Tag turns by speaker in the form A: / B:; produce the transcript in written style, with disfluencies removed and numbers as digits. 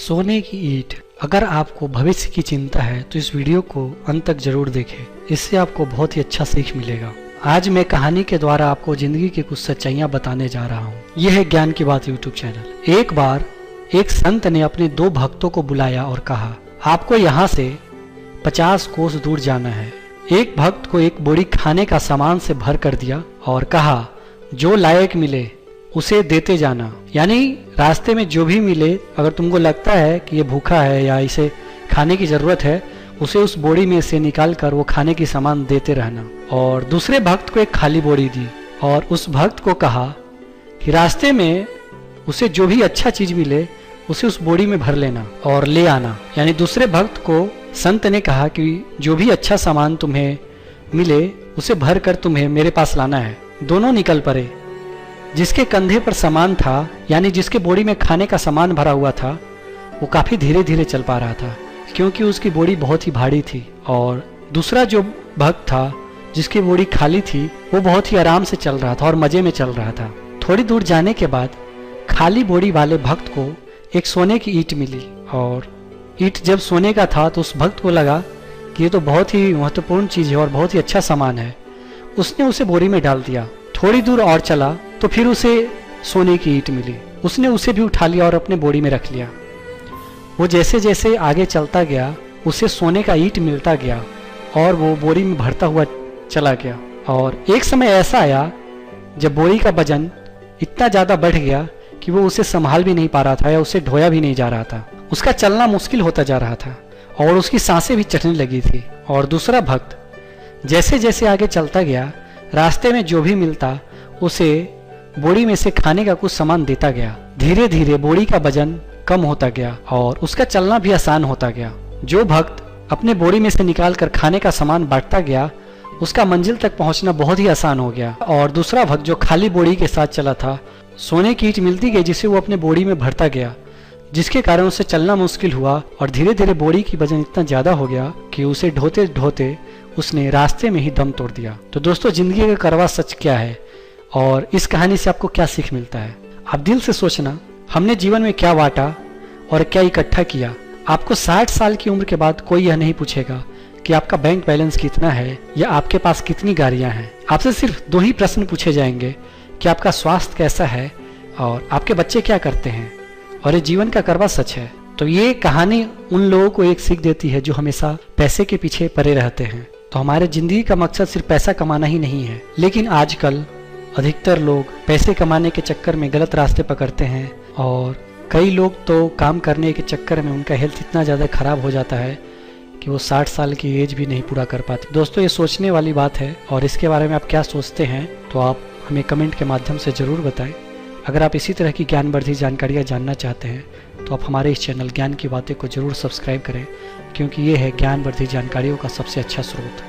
A: सोने की ईंट। अगर आपको भविष्य की चिंता है तो इस वीडियो को अंत तक जरूर देखें, इससे आपको बहुत ही अच्छा सीख मिलेगा। आज मैं कहानी के द्वारा आपको जिंदगी की कुछ सच्चाइयां बताने जा रहा हूँ। यह है ज्ञान की बात यूट्यूब चैनल। एक बार एक संत ने अपने 2 भक्तों को बुलाया और कहा, आपको यहाँ से 50 कोस दूर जाना है। एक भक्त को एक बोरी खाने का सामान से भर कर दिया और कहा, जो लायक मिले उसे देते जाना। यानी रास्ते में जो भी मिले, अगर तुमको लगता है कि ये भूखा है या इसे खाने की जरूरत है, उसे उस बोरी में से निकाल कर वो खाने की सामान देते रहना। और दूसरे भक्त को एक खाली बोरी दी और उस भक्त को कहा कि रास्ते में उसे जो भी अच्छा चीज मिले उसे उस बोरी में भर लेना और ले आना। यानी दूसरे भक्त को संत ने कहा कि जो भी अच्छा सामान तुम्हें मिले उसे भर कर तुम्हें मेरे पास लाना है। दोनों निकल पड़े। जिसके कंधे पर सामान था, यानी जिसके बोरी में खाने का सामान भरा हुआ था, वो काफी धीरे धीरे चल पा रहा था क्योंकि उसकी बोरी बहुत ही भारी थी। और दूसरा जो भक्त था जिसकी बोरी खाली थी, वो बहुत ही आराम से चल रहा था और मजे में चल रहा था। थोड़ी दूर जाने के बाद खाली बोरी वाले भक्त को एक सोने की ईंट मिली और ईंट जब सोने का था तो उस भक्त को लगा कि ये तो बहुत ही महत्वपूर्ण चीज है और बहुत ही अच्छा सामान है। उसने उसे बोरी में डाल दिया। थोड़ी दूर और चला तो फिर उसे सोने की ईंट मिली। उसने उसे भी उठा लिया और अपने बोरी में रख लिया। वो जैसे जैसे आगे चलता गया उसे सोने का ईंट मिलता गया और वो बोरी में भरता हुआ चला गया। और एक समय ऐसा आया जब बोरी का वजन इतना ज्यादा बढ़ गया कि वो उसे संभाल भी नहीं पा रहा था या उसे ढोया भी नहीं जा रहा था। उसका चलना मुश्किल होता जा रहा था और उसकी सांसें भी चढ़ने लगी थी। और दूसरा भक्त जैसे जैसे आगे चलता गया, रास्ते में जो भी मिलता उसे बोरी में से खाने का कुछ सामान देता गया। धीरे धीरे बोरी का वजन कम होता गया और उसका चलना भी आसान होता गया। जो भक्त अपने बोरी में से निकाल कर खाने का सामान बांटता गया, उसका मंजिल तक पहुंचना बहुत ही आसान हो गया। और दूसरा भक्त जो खाली बोरी के साथ चला था, सोने की ईंट मिलती गई जिसे वो अपने बोरी में भरता गया, जिसके कारण उसे चलना मुश्किल हुआ और धीरे धीरे बोरी की वजन इतना ज्यादा हो गया कि उसे ढोते ढोते उसने रास्ते में ही दम तोड़ दिया। तो दोस्तों, जिंदगी का कड़वा सच क्या है और इस कहानी से आपको क्या सीख मिलता है? आप दिल से सोचना, हमने जीवन में क्या बांटा और क्या इकट्ठा किया। आपको 60 साल की उम्र के बाद कोई यह नहीं पूछेगा कि आपका बैंक बैलेंस कितना है या आपके पास कितनी गाड़ियां हैं। आपसे सिर्फ 2 ही प्रश्न पूछे जाएंगे कि आपका स्वास्थ्य कैसा है और आपके बच्चे क्या करते हैं। और ये जीवन का कड़वा सच है। तो ये कहानी उन लोगों को एक सीख देती है जो हमेशा पैसे के पीछे पड़े रहते हैं। तो हमारे जिंदगी का मकसद सिर्फ पैसा कमाना ही नहीं है, लेकिन आजकल अधिकतर लोग पैसे कमाने के चक्कर में गलत रास्ते पकड़ते हैं और कई लोग तो काम करने के चक्कर में उनका हेल्थ इतना ज़्यादा खराब हो जाता है कि वो 60 साल की एज भी नहीं पूरा कर पाते। दोस्तों, ये सोचने वाली बात है और इसके बारे में आप क्या सोचते हैं तो आप हमें कमेंट के माध्यम से ज़रूर बताएं। अगर आप इसी तरह की ज्ञानवर्धक जानकारियाँ जानना चाहते हैं तो आप हमारे इस चैनल ज्ञान की बातें को जरूर सब्सक्राइब करें, क्योंकि ये है ज्ञानवर्धक जानकारियों का सबसे अच्छा स्रोत।